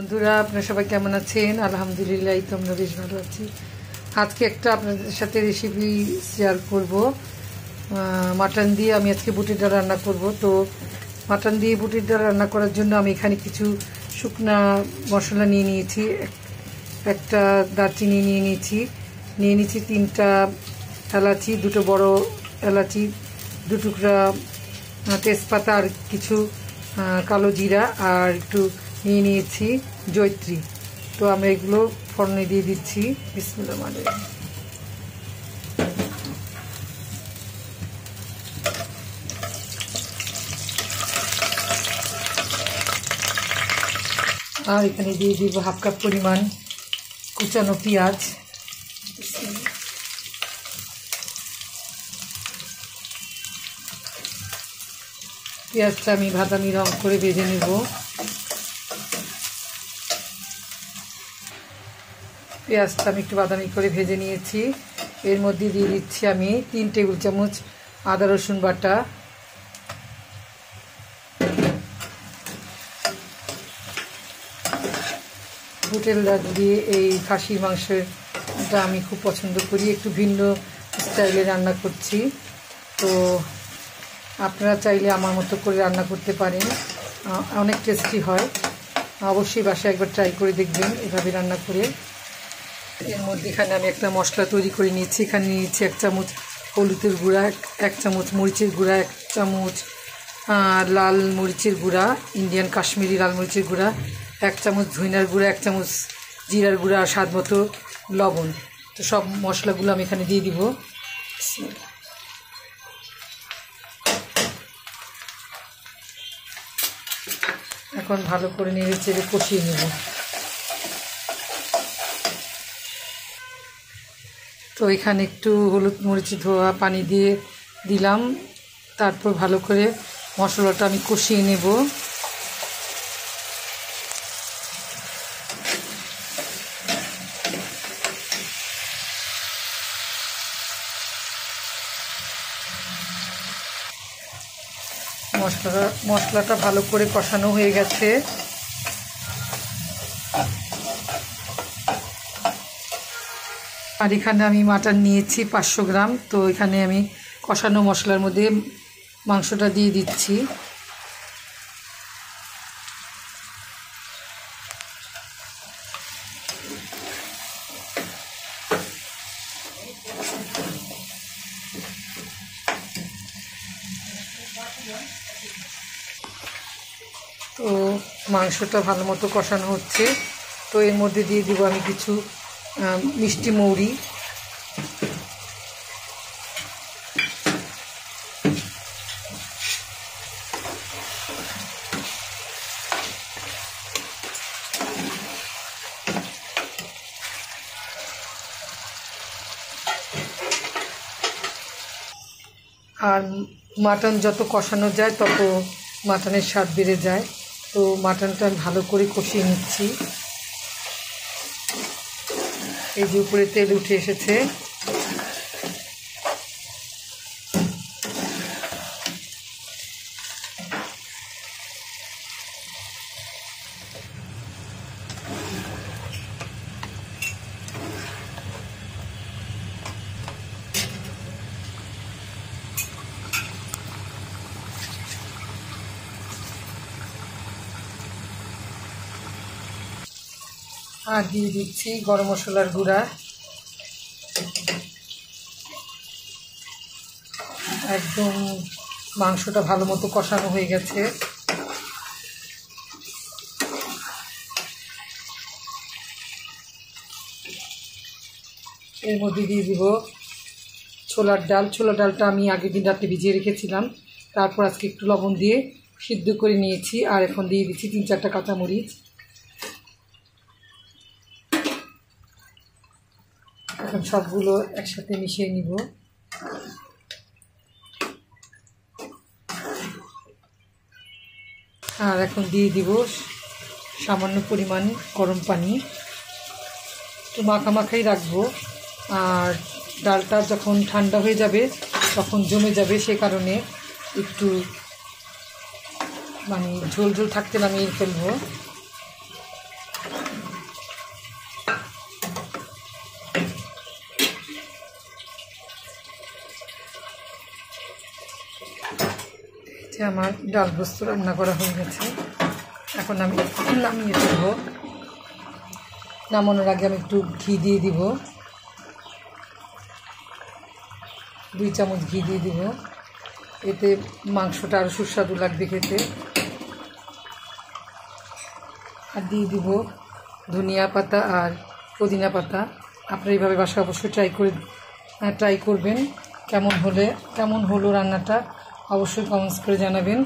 বন্ধুরা আপনারা সবাই কেমন আছেন? আলহামদুলিল্লাহ, এই তো আমরা বেশ ভালো আছি। আজকে একটা আপনাদের সাথে রেসিপি শেয়ার করব। মাটন দিয়ে আমি আজকে বুটের ডাল রান্না করব। তো মাটন দিয়ে বুটের ডাল রান্না করার জন্য আমি এখানে কিছু শুকনা মশলা নিয়ে নিয়েছি। একটা দারচিনি নিয়ে নিয়েছি 3টা এলাচি, 2টো বড় এলাচি, 2 টুকরা তেজপাতা, আর কিছু কালো জিরা, আর একটু নিয়ে নিয়েছি জয়ত্রী। তো আমরা এগুলো ফোড়নে দিয়ে দিচ্ছি। বিসমিল্লাহ মানে আর এখানে দিয়ে দিব 1/2 কাপ পরিমাণ কুচানো পেঁয়াজ। পেঁয়াজটা আমি বাদামি রং করে ভেজে নেব। পেঁয়াজটা আমি একটু বাদামি করে ভেজে নিয়েছি। এর মধ্যে দিয়ে দিচ্ছি আমি 3 টেবিল চামচ আদা রসুন বাটা, বুটের ডাল দিয়ে এই খাসির মাংসটা আমি খুব পছন্দ করি, একটু ভিন্ন স্টাইলে রান্না করছি। তো আপনারা চাইলে আমার মতো করে রান্না করতে পারেন, অনেক টেস্টি হয়। অবশ্যই বাসায় একবার ট্রাই করে দেখবেন এভাবে রান্না করে। এর মধ্যে এখানে আমি একটা মশলা তৈরি করে নিয়েছি। এখানে নিয়েছি 1 চামচ হলুদের গুঁড়া, 1 চামচ মরিচের গুঁড়া, 1 চামচ লাল মরিচের গুঁড়া, ইন্ডিয়ান কাশ্মীরি লাল মরিচের গুঁড়া, 1 চামচ ধনিয়ার গুঁড়া, 1 চামচ জিরার গুঁড়া, আর স্বাদ মতো লবণ। তো সব মশলাগুলো আমি এখানে দিয়ে দিব। এখন ভালো করে নেড়ে চেড়ে কষিয়ে নেব। তো এখানে একটু হলুদ মরিচ ধোয়া পানি দিয়ে দিলাম। তারপর ভালো করে মশলাটা আমি কষিয়ে নেব। মশলাটা ভালো করে কষানো হয়ে গেছে। আর এখানে আমি মাটন নিয়েছি 500 গ্রাম। তো এখানে আমি কষানো মশলার মধ্যে মাংসটা দিয়ে দিচ্ছি। তো মাংসটা ভালো মতো কষানো হচ্ছে। তো এর মধ্যে দিয়ে দিব আমি কিছু মিষ্টি মৌরি, আর মাটন যত কষানো যায় তত মাটনের স্বাদ বেড়ে যায়। তো মাটনটা ভালো করে কষিয়ে নিচ্ছি। এই যে উপরে তেল উঠে এসেছে। আর দিয়ে দিচ্ছি গরম মশলার গুঁড়া। একদম মাংসটা ভালো মতো কষানো হয়ে গেছে। এর মধ্যে দিয়ে দিব ছোলার ডাল। ছোলার ডালটা আমি আগের দিন রাতে ভিজিয়ে রেখেছিলাম, তারপর আজকে একটু লবণ দিয়ে সিদ্ধ করে নিয়েছি। আর এখন দিয়ে দিচ্ছি 3-4টা কাঁচামরিচ। এখন সবগুলো একসাথে মিশিয়ে নিব। আর এখন দিয়ে দিব সামান্য পরিমাণ গরম পানি। তো মাখামাখাই রাখবো। আর ডালটা যখন ঠান্ডা হয়ে যাবে তখন জমে যাবে, সে কারণে একটু মানে ঝোল ঝোল থাকতে নামিয়ে ফেলবো। যে আমার ডাল পোস্ত রান্না করা হয়ে গেছে। এখন আমি নামিয়ে দেবো। নামানোর আগে আমি একটু ঘি দিয়ে দিব, 2 চামচ ঘি দিয়ে দিব। এতে মাংসটা আরও সুস্বাদু লাগবে খেতে। আর দিয়ে দিব ধনিয়া পাতা আর পুদিনা পাতা। আপনারা এইভাবে বাসায় অবশ্যই ট্রাই করবেন। কেমন হলো রান্নাটা অবশ্যই কমেন্টস করে জানাবেন।